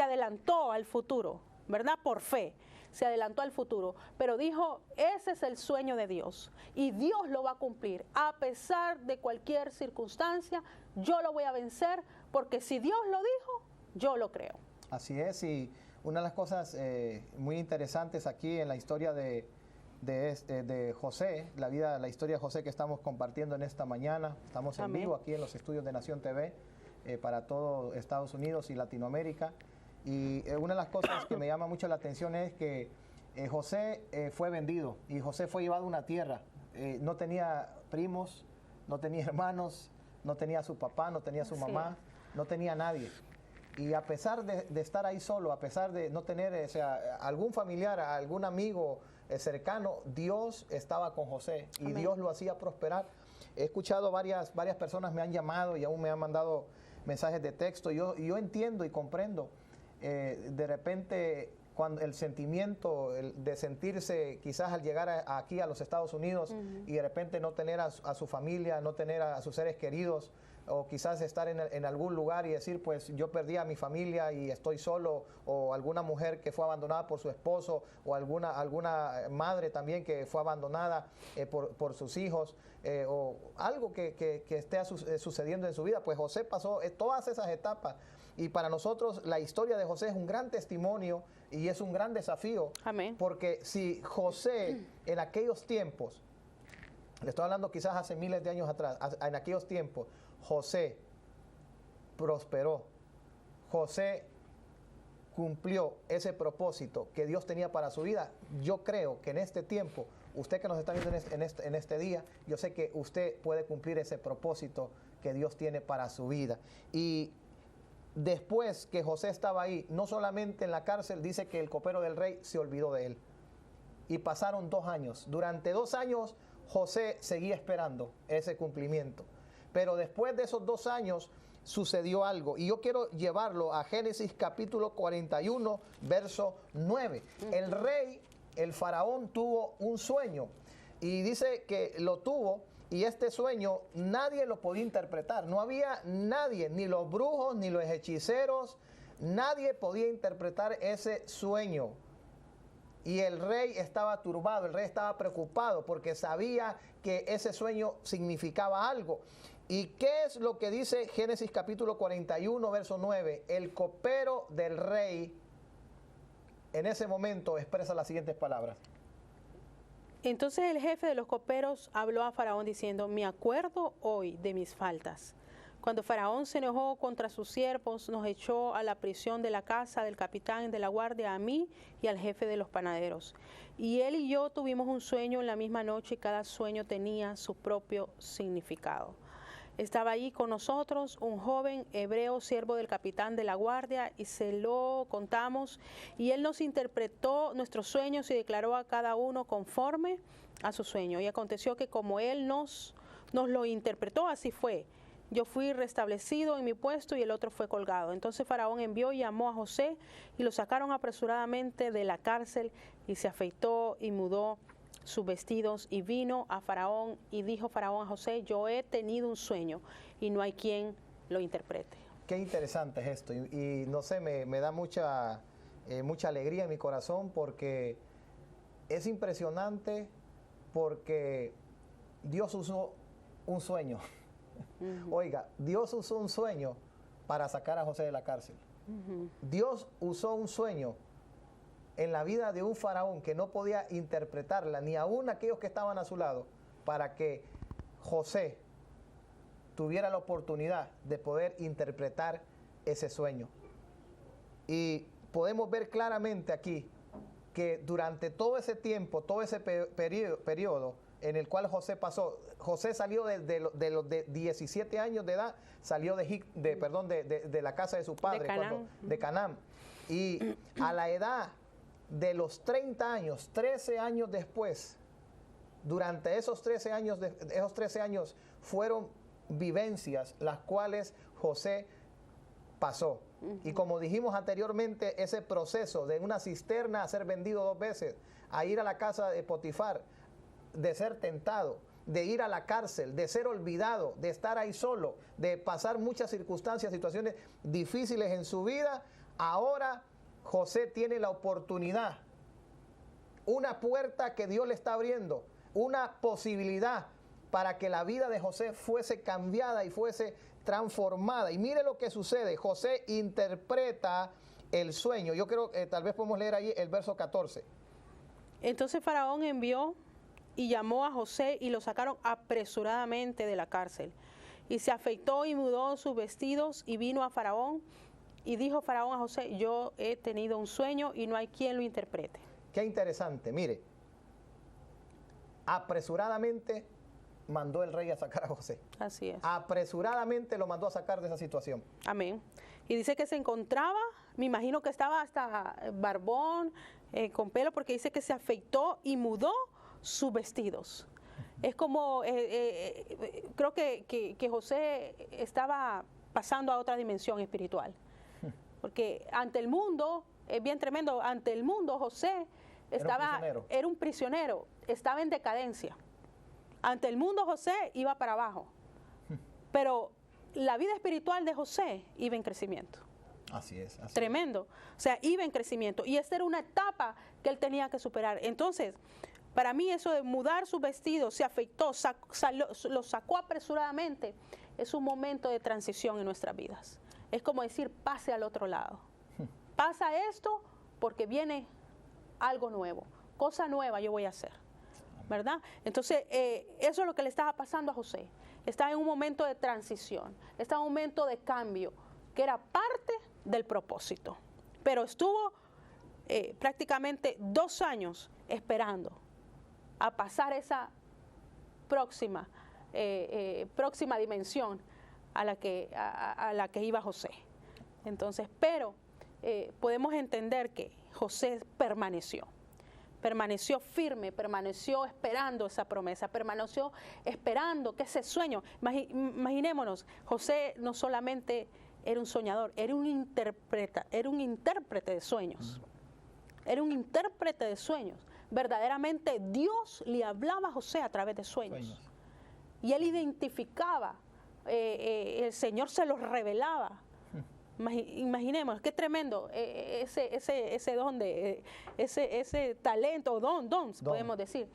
adelantó al futuro, ¿verdad? Por fe, se adelantó al futuro, pero dijo, ese es el sueño de Dios y Dios lo va a cumplir. A pesar de cualquier circunstancia, yo lo voy a vencer, porque si Dios lo dijo, yo lo creo. Así es, y una de las cosas muy interesantes aquí en la historia de José, la historia de José que estamos compartiendo en esta mañana, estamos en vivo aquí en los estudios de Nación TV para todo Estados Unidos y Latinoamérica, y una de las cosas que me llama mucho la atención es que José fue vendido y José fue llevado a una tierra, no tenía primos, no tenía hermanos, no tenía a su papá, no tenía a su mamá, no tenía a nadie. Y a pesar de estar ahí solo, a pesar de no tener algún familiar, algún amigo cercano, Dios estaba con José y Amén. Dios lo hacía prosperar. He escuchado varias personas me han llamado y aún me han mandado mensajes de texto. Yo entiendo y comprendo de repente cuando el sentimiento de sentirse quizás al llegar aquí a los Estados Unidos y de repente no tener a su familia, no tener a sus seres queridos, o quizás estar en algún lugar y decir, pues yo perdí a mi familia y estoy solo, o alguna mujer que fue abandonada por su esposo, o alguna madre también que fue abandonada por sus hijos, o algo que esté sucediendo en su vida. Pues José pasó todas esas etapas, y para nosotros la historia de José es un gran testimonio y es un gran desafío. Amén. Porque si José en aquellos tiempos, le estoy hablando quizás hace miles de años atrás, en aquellos tiempos, José prosperó, José cumplió ese propósito que Dios tenía para su vida. Yo creo que en este tiempo, usted que nos está viendo en este día, yo sé que usted puede cumplir ese propósito que Dios tiene para su vida. Y después que José estaba ahí, no solamente en la cárcel, dice que el copero del rey se olvidó de él. Y pasaron 2 años. Durante 2 años José seguía esperando ese cumplimiento. Pero después de esos 2 años sucedió algo. Y yo quiero llevarlo a Génesis capítulo 41, verso 9. El rey, el faraón, tuvo un sueño. Y dice que lo tuvo, y este sueño nadie lo podía interpretar. No había nadie, ni los brujos, ni los hechiceros, nadie podía interpretar ese sueño. Y el rey estaba turbado, el rey estaba preocupado porque sabía que ese sueño significaba algo. ¿Y qué es lo que dice Génesis capítulo 41, verso 9? El copero del rey en ese momento expresa las siguientes palabras. Entonces el jefe de los coperos habló a Faraón diciendo, me acuerdo hoy de mis faltas. Cuando Faraón se enojó contra sus siervos, nos echó a la prisión de la casa del capitán de la guardia, a mí y al jefe de los panaderos. Y él y yo tuvimos un sueño en la misma noche y cada sueño tenía su propio significado. Estaba allí con nosotros un joven hebreo, siervo del capitán de la guardia, y se lo contamos, y él nos interpretó nuestros sueños y declaró a cada uno conforme a su sueño. Y aconteció que como él nos lo interpretó, así fue. Yo fui restablecido en mi puesto y el otro fue colgado. Entonces Faraón envió y llamó a José y lo sacaron apresuradamente de la cárcel y se afeitó y mudó sus vestidos y vino a Faraón y dijo Faraón a José, yo he tenido un sueño y no hay quien lo interprete. Qué interesante es esto y no sé, me da mucha alegría en mi corazón porque es impresionante porque Dios usó un sueño. Oiga, Dios usó un sueño para sacar a José de la cárcel. Dios usó un sueño en la vida de un faraón que no podía interpretarla, ni aún aquellos que estaban a su lado, para que José tuviera la oportunidad de poder interpretar ese sueño. Y podemos ver claramente aquí que durante todo ese tiempo, todo ese periodo en el cual José pasó, José salió de los 17 años de edad, salió de la casa de su padre, de Canaán. Y a la edad de los 30 años, 13 años después, durante esos 13 años fueron vivencias las cuales José pasó. Y como dijimos anteriormente, ese proceso de una cisterna a ser vendido 2 veces, a ir a la casa de Potifar, de ser tentado, de ir a la cárcel, de ser olvidado, de estar ahí solo, de pasar muchas circunstancias, situaciones difíciles en su vida, ahora José tiene la oportunidad, una puerta que Dios le está abriendo, una posibilidad para que la vida de José fuese cambiada y fuese transformada. Y mire lo que sucede. José interpreta el sueño. Yo creo que tal vez podemos leer ahí el verso 14. Entonces Faraón envió y llamó a José y lo sacaron apresuradamente de la cárcel. Y se afeitó y mudó sus vestidos y vino a Faraón. Y dijo Faraón a José: yo he tenido un sueño y no hay quien lo interprete. Qué interesante. Mire, apresuradamente mandó el rey a sacar a José. Así es. Apresuradamente lo mandó a sacar de esa situación. Amén. Y dice que se encontraba, me imagino que estaba hasta barbón, con pelo, porque dice que se afeitó y mudó sus vestidos. Es como, creo que José estaba pasando a otra dimensión espiritual. Porque ante el mundo, es bien tremendo, ante el mundo José era un prisionero, estaba en decadencia. Ante el mundo José iba para abajo, pero la vida espiritual de José iba en crecimiento. Así es. Tremendo. O sea, iba en crecimiento. Y esta era una etapa que él tenía que superar. Entonces, para mí eso de mudar sus vestidos, se afeitó, lo sacó apresuradamente, es un momento de transición en nuestras vidas. Es como decir, pase al otro lado. Pasa esto porque viene algo nuevo, cosa nueva yo voy a hacer. ¿Verdad? Entonces, eso es lo que le estaba pasando a José. Estaba en un momento de transición, estaba en un momento de cambio, que era parte del propósito. Pero estuvo prácticamente 2 años esperando a pasar esa próxima dimensión a la que iba José. Entonces, pero podemos entender que José permaneció firme, permaneció esperando esa promesa, permaneció esperando que ese sueño, imaginémonos, José no solamente era un soñador, era un intérprete de sueños. Era un intérprete de sueños. Verdaderamente Dios le hablaba a José a través de sueños. Y él identificaba, el Señor se los revelaba. Imaginemos, qué tremendo ese don, ese talento, don, podemos decir,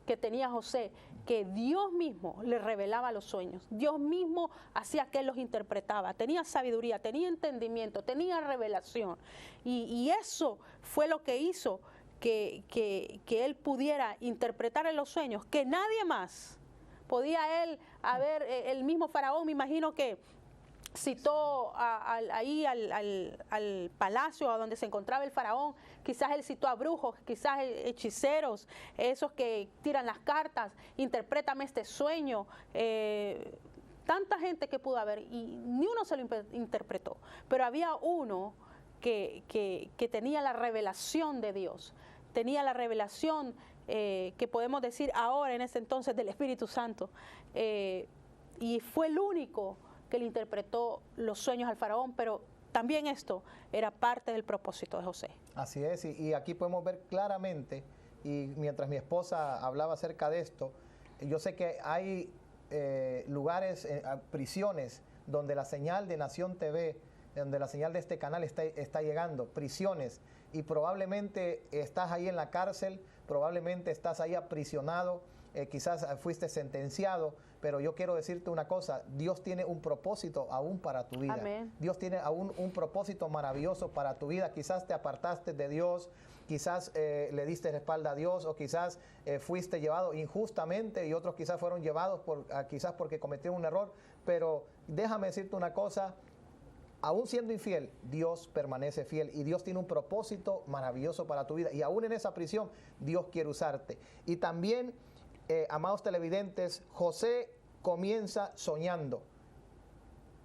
que tenía José, que Dios mismo le revelaba los sueños, Dios mismo hacía que él los interpretaba, tenía sabiduría, tenía entendimiento, tenía revelación, y eso fue lo que hizo que él pudiera interpretar en los sueños, que nadie más podía él haber, el mismo Faraón, me imagino que citó ahí al palacio a donde se encontraba el faraón, quizás él citó a brujos, quizás hechiceros, esos que tiran las cartas, interprétame este sueño, tanta gente que pudo haber y ni uno se lo interpretó, pero había uno que tenía la revelación de Dios, tenía la revelación que podemos decir ahora en ese entonces del Espíritu Santo, y fue el único que le interpretó los sueños al faraón, pero también esto era parte del propósito de José. Así es, y aquí podemos ver claramente, y mientras mi esposa hablaba acerca de esto, yo sé que hay lugares, prisiones, donde la señal de Nación TV, donde la señal de este canal está llegando, prisiones, y probablemente estás ahí en la cárcel, probablemente estás ahí aprisionado, quizás fuiste sentenciado, pero yo quiero decirte una cosa, Dios tiene un propósito aún para tu vida. Amén. Dios tiene aún un propósito maravilloso para tu vida. Quizás te apartaste de Dios, quizás le diste la espalda a Dios, o quizás fuiste llevado injustamente, y otros quizás fueron llevados quizás porque cometieron un error. Pero déjame decirte una cosa: aún siendo infiel, Dios permanece fiel, y Dios tiene un propósito maravilloso para tu vida, y aún en esa prisión Dios quiere usarte. Y también, amados televidentes, José comienza soñando.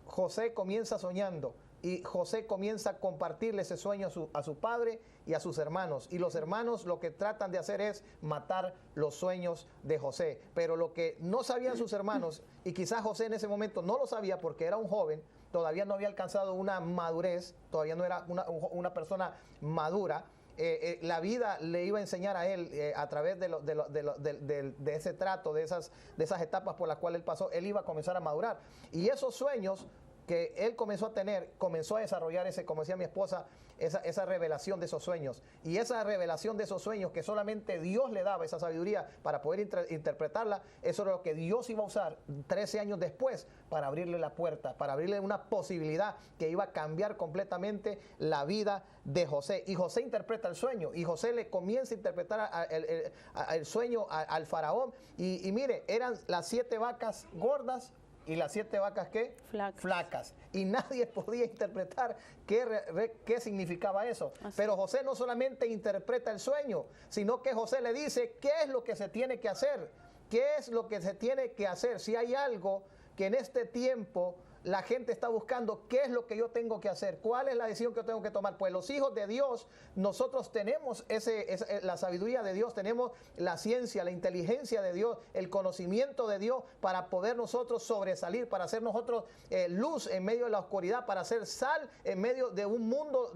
José comienza soñando, y José comienza a compartirle ese sueño a su padre y a sus hermanos. Y los hermanos lo que tratan de hacer es matar los sueños de José. Pero lo que no sabían sus hermanos, y quizás José en ese momento no lo sabía porque era un joven, todavía no había alcanzado una madurez, todavía no era una persona madura. La vida le iba a enseñar a él, a través de ese trato, de esas etapas por las cuales él pasó, él iba a comenzar a madurar. Y esos sueños que él comenzó a tener, comenzó a desarrollar como decía mi esposa, esa revelación de esos sueños. Y esa revelación de esos sueños que solamente Dios le daba esa sabiduría para poder interpretarla, eso era lo que Dios iba a usar 13 años después para abrirle la puerta, para abrirle una posibilidad que iba a cambiar completamente la vida de José. Y José interpreta el sueño, y José le comienza a interpretar el sueño al faraón. Y mire, eran las 7 vacas gordas y las 7 vacas, ¿qué? Flacas. Y nadie podía interpretar qué significaba eso. Así. Pero José no solamente interpreta el sueño, sino que José le dice qué es lo que se tiene que hacer. ¿Qué es lo que se tiene que hacer? Si hay algo que en este tiempo la gente está buscando, ¿qué es lo que yo tengo que hacer? ¿Cuál es la decisión que yo tengo que tomar? Pues los hijos de Dios, nosotros tenemos la sabiduría de Dios, tenemos la ciencia, la inteligencia de Dios, el conocimiento de Dios, para poder nosotros sobresalir, para ser nosotros luz en medio de la oscuridad, para ser sal en medio de un mundo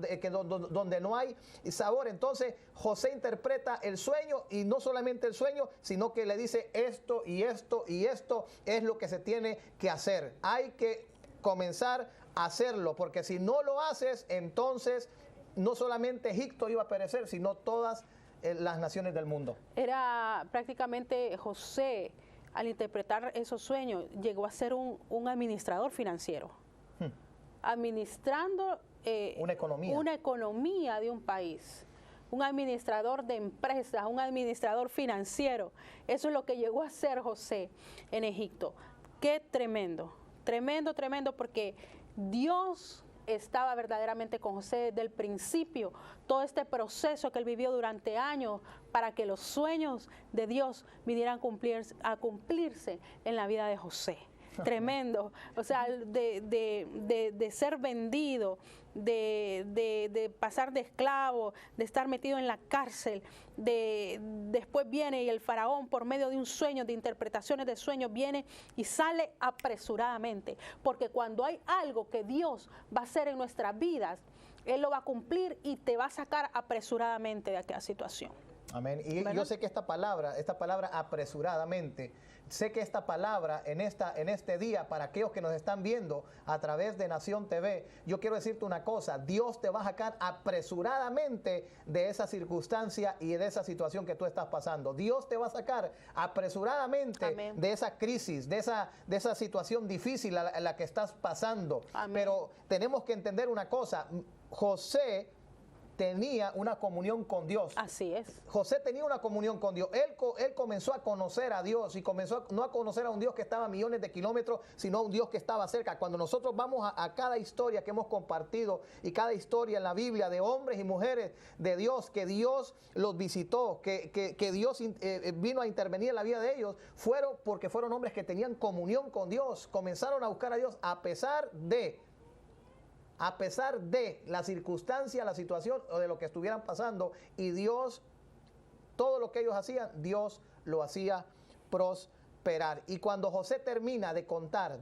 donde no hay sabor. Entonces José interpreta el sueño, y no solamente el sueño, sino que le dice esto y esto y esto es lo que se tiene que hacer. Hay que comenzar a hacerlo, porque si no lo haces, entonces no solamente Egipto iba a perecer, sino todas las naciones del mundo. Era prácticamente José, al interpretar esos sueños, llegó a ser un administrador financiero, administrando una economía de un país, un administrador de empresas, un administrador financiero. Eso es lo que llegó a ser José en Egipto. Qué tremendo. Tremendo, tremendo, porque Dios estaba verdaderamente con José desde el principio. Todo este proceso que él vivió durante años para que los sueños de Dios vinieran a cumplirse en la vida de José. Tremendo. O sea, de ser vendido, de pasar de esclavo, de estar metido en la cárcel, después viene y el faraón, por medio de un sueño, de interpretaciones de sueños, viene y sale apresuradamente, porque cuando hay algo que Dios va a hacer en nuestras vidas, Él lo va a cumplir y te va a sacar apresuradamente de aquella situación. Amén. Y ¿verdad? Yo sé que esta palabra apresuradamente, sé que esta palabra en este día, para aquellos que nos están viendo a través de Nación TV, yo quiero decirte una cosa: Dios te va a sacar apresuradamente de esa circunstancia y de esa situación que tú estás pasando. Dios te va a sacar apresuradamente Amén. De esa crisis, de esa situación difícil a la que estás pasando. Amén. Pero tenemos que entender una cosa: José tenía una comunión con Dios. Así es. José tenía una comunión con Dios. Él comenzó a conocer a Dios, y comenzó no a conocer a un Dios que estaba a millones de kilómetros, sino a un Dios que estaba cerca. Cuando nosotros vamos a cada historia que hemos compartido, y cada historia en la Biblia de hombres y mujeres de Dios, que Dios los visitó, que Dios vino a intervenir en la vida de ellos, porque fueron hombres que tenían comunión con Dios, comenzaron a buscar a Dios a pesar de la circunstancia, la situación o de lo que estuvieran pasando. Y Dios, todo lo que ellos hacían, Dios lo hacía prosperar. Y cuando José termina de contar,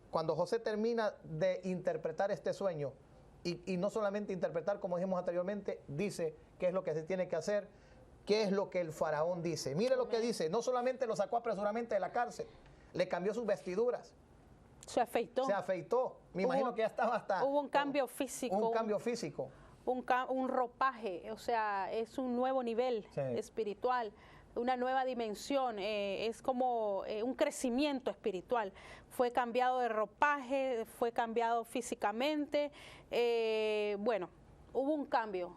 cuando José termina de interpretar este sueño, y no solamente interpretar, como dijimos anteriormente, dice qué es lo que se tiene que hacer, qué es lo que el faraón dice. Mire lo que dice: no solamente lo sacó apresuradamente de la cárcel, le cambió sus vestiduras. Se afeitó. Me imagino que ya estaba hasta... Hubo un cambio físico. Un cambio físico. Un ropaje, o sea, es un nuevo nivel espiritual, una nueva dimensión, es como un crecimiento espiritual. Fue cambiado de ropaje, fue cambiado físicamente, bueno, hubo un cambio.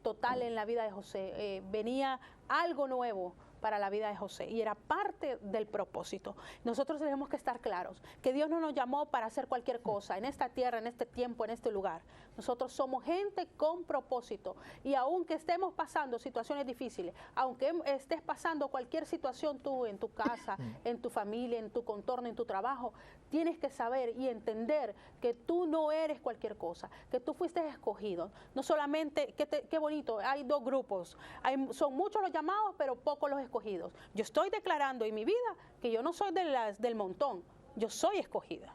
total en la vida de José. Venía algo nuevo para la vida de José y era parte del propósito. Nosotros tenemos que estar claros que Dios no nos llamó para hacer cualquier cosa en esta tierra, en este tiempo, en este lugar. Nosotros somos gente con propósito y aunque estemos pasando situaciones difíciles, aunque estés pasando cualquier situación tú en tu casa, en tu familia, en tu contorno, en tu trabajo, tienes que saber y entender que tú no eres cualquier cosa, que tú fuiste escogido. No solamente, qué bonito, hay dos grupos, son muchos los llamados, pero pocos los escogidos. Yo estoy declarando en mi vida que yo no soy del montón, yo soy escogida,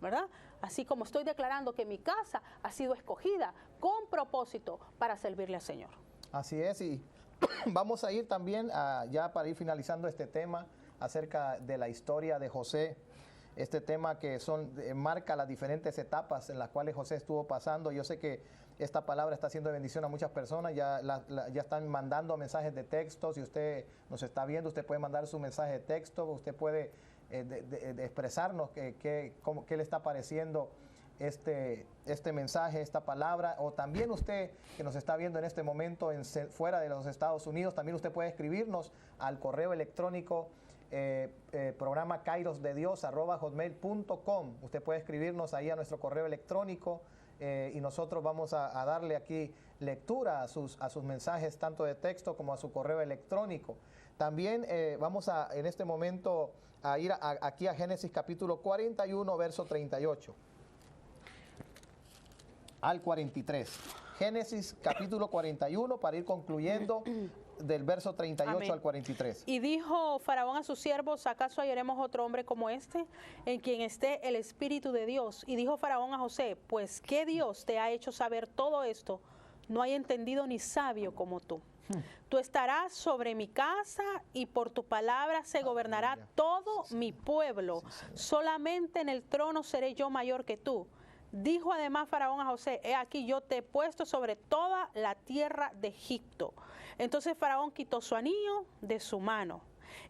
¿verdad? Así como estoy declarando que mi casa ha sido escogida con propósito para servirle al Señor. Así es, y vamos a ir también ya para ir finalizando este tema acerca de la historia de José. Este tema que marca las diferentes etapas en las cuales José estuvo pasando. Yo sé que esta palabra está haciendo bendición a muchas personas, ya están mandando mensajes de texto. Si usted nos está viendo, usted puede mandar su mensaje de texto, usted puede de expresarnos qué le está pareciendo este mensaje, esta palabra, o también usted que nos está viendo en este momento fuera de los Estados Unidos, también usted puede escribirnos al correo electrónico programa kairosdedios@hotmail.com. Usted puede escribirnos ahí a nuestro correo electrónico y nosotros vamos a darle aquí lectura a sus mensajes tanto de texto como a su correo electrónico. También vamos en este momento a ir aquí a Génesis capítulo 41 verso 38 al 43. Génesis capítulo 41 para ir concluyendo del verso 38 Amén. al 43. Y dijo Faraón a sus siervos: ¿acaso hallaremos otro hombre como este, en quien esté el Espíritu de Dios? Y dijo Faraón a José: pues ¿qué Dios te ha hecho saber todo esto? No hay entendido ni sabio como tú. Tú estarás sobre mi casa y por tu palabra se gobernará todo mi pueblo. Solamente en el trono seré yo mayor que tú. Dijo además Faraón a José: he aquí yo te he puesto sobre toda la tierra de Egipto. Entonces Faraón quitó su anillo de su mano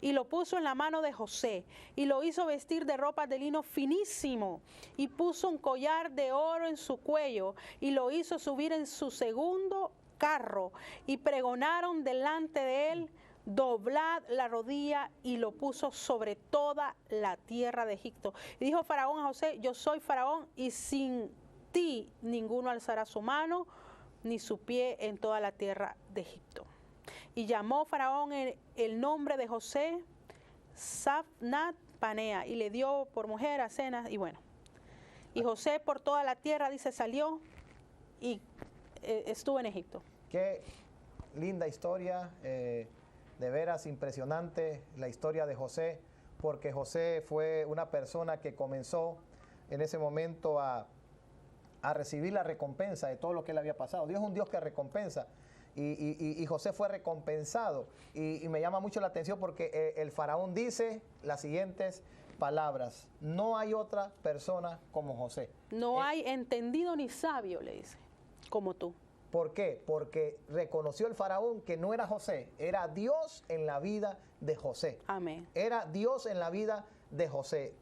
y lo puso en la mano de José y lo hizo vestir de ropas de lino finísimo y puso un collar de oro en su cuello y lo hizo subir en su segundo carro y pregonaron delante de él: doblad la rodilla, y lo puso sobre toda la tierra de Egipto. Y dijo Faraón a José: yo soy Faraón y sin ti ninguno alzará su mano ni su pie en toda la tierra de Egipto. Y llamó Faraón el nombre de José Zaphnath Panea y le dio por mujer a Cenas. Y bueno, y José por toda la tierra, dice, salió y estuvo en Egipto. Qué linda historia, de veras impresionante la historia de José, porque José fue una persona que comenzó en ese momento a recibir la recompensa de todo lo que él había pasado. Dios es un Dios que recompensa. Y José fue recompensado. Y me llama mucho la atención porque el faraón dice las siguientes palabras: no hay otra persona como José. No hay entendido ni sabio, le dice, como tú. ¿Por qué? Porque reconoció el faraón que no era José, era Dios en la vida de José. Amén. Era Dios en la vida de José.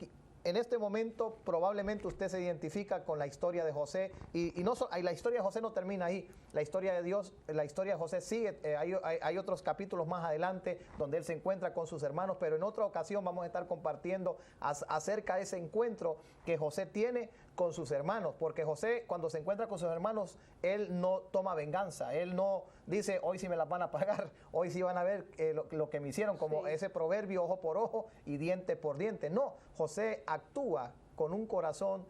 En este momento probablemente usted se identifica con la historia de José y la historia de José no termina ahí. La historia de Dios, la historia de José sigue. Hay otros capítulos más adelante donde él se encuentra con sus hermanos, pero en otra ocasión vamos a estar compartiendo acerca de ese encuentro que José tiene con sus hermanos, porque José, cuando se encuentra con sus hermanos, él no toma venganza, él no dice hoy sí me las van a pagar, hoy sí van a ver lo que me hicieron, como ese proverbio, ojo por ojo y diente por diente. No, José actúa con un corazón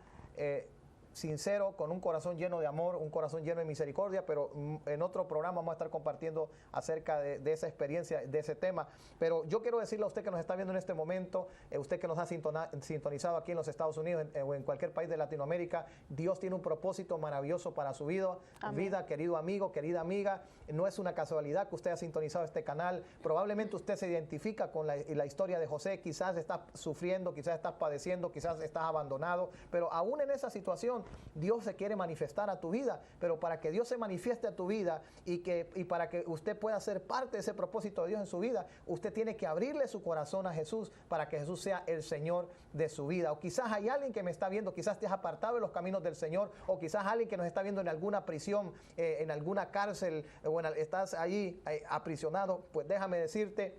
sincero, con un corazón lleno de amor, un corazón lleno de misericordia, pero en otro programa vamos a estar compartiendo acerca de esa experiencia, de ese tema. Pero yo quiero decirle a usted que nos está viendo en este momento, usted que nos ha sintonizado aquí en los Estados Unidos o en cualquier país de Latinoamérica, Dios tiene un propósito maravilloso para su vida, querido amigo, querida amiga. No es una casualidad que usted ha sintonizado este canal. Probablemente usted se identifica con la historia de José, quizás estás sufriendo, quizás estás padeciendo, quizás estás abandonado, pero aún en esa situación Dios se quiere manifestar a tu vida, pero para que Dios se manifieste a tu vida y para que usted pueda ser parte de ese propósito de Dios en su vida, usted tiene que abrirle su corazón a Jesús para que Jesús sea el Señor de su vida. O quizás hay alguien que me está viendo, quizás te has apartado de los caminos del Señor, o quizás alguien que nos está viendo en alguna prisión, en alguna cárcel, o estás allí aprisionado. Pues déjame decirte,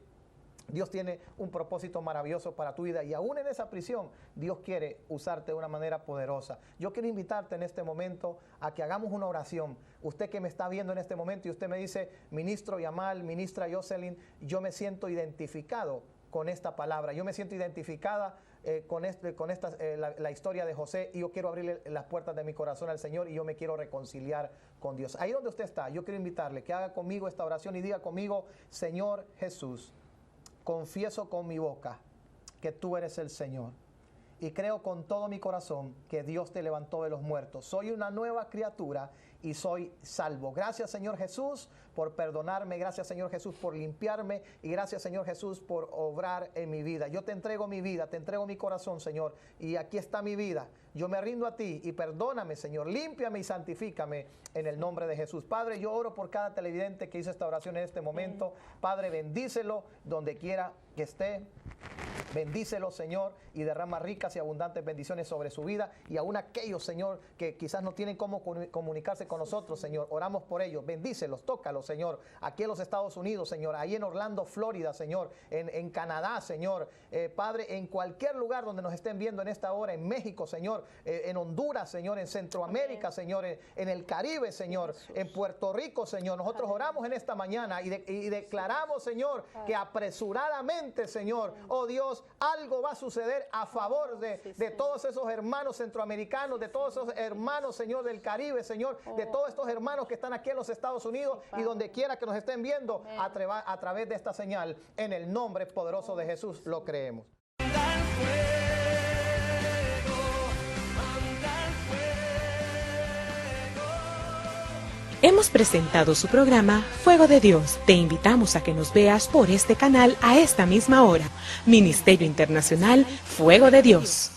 Dios tiene un propósito maravilloso para tu vida, y aún en esa prisión Dios quiere usarte de una manera poderosa. Yo quiero invitarte en este momento a que hagamos una oración. Usted que me está viendo en este momento y usted me dice: ministro Yamal, ministra Jocelyn, yo me siento identificado con esta palabra, yo me siento identificada con la historia de José, y yo quiero abrirle las puertas de mi corazón al Señor, y yo me quiero reconciliar con Dios. Ahí donde usted está, yo quiero invitarle que haga conmigo esta oración y diga conmigo: Señor Jesús, confieso con mi boca que tú eres el Señor, y creo con todo mi corazón que Dios te levantó de los muertos. Soy una nueva criatura y soy salvo. Gracias, Señor Jesús, por perdonarme. Gracias, Señor Jesús, por limpiarme. Y gracias, Señor Jesús, por obrar en mi vida. Yo te entrego mi vida, te entrego mi corazón, Señor. Y aquí está mi vida. Yo me rindo a ti y perdóname, Señor. Límpiame y santifícame en el nombre de Jesús. Padre, yo oro por cada televidente que hizo esta oración en este momento. Padre, bendícelo donde quiera que esté. Bendícelo, Señor, y derrama ricas y abundantes bendiciones sobre su vida. Y aún aquellos, Señor, que quizás no tienen cómo comunicarse con nosotros, Señor, oramos por ellos. Bendícelos, tócalos, Señor, aquí en los Estados Unidos, Señor, ahí en Orlando, Florida, Señor, en Canadá, Señor, Padre, en cualquier lugar donde nos estén viendo en esta hora, en México, Señor, en Honduras, Señor, en Centroamérica, Señor, en el Caribe, Señor, en Puerto Rico, Señor. Nosotros oramos en esta mañana y declaramos, Señor, que apresuradamente, Señor, oh Dios, algo va a suceder a favor de todos esos hermanos centroamericanos, de todos esos hermanos, Señor, del Caribe, Señor, de todos estos hermanos que están aquí en los Estados Unidos y donde quiera que nos estén viendo a través de esta señal. En el nombre poderoso de Jesús lo creemos. Hemos presentado su programa Fuego de Dios. Te invitamos a que nos veas por este canal a esta misma hora. Ministerio Internacional Fuego de Dios.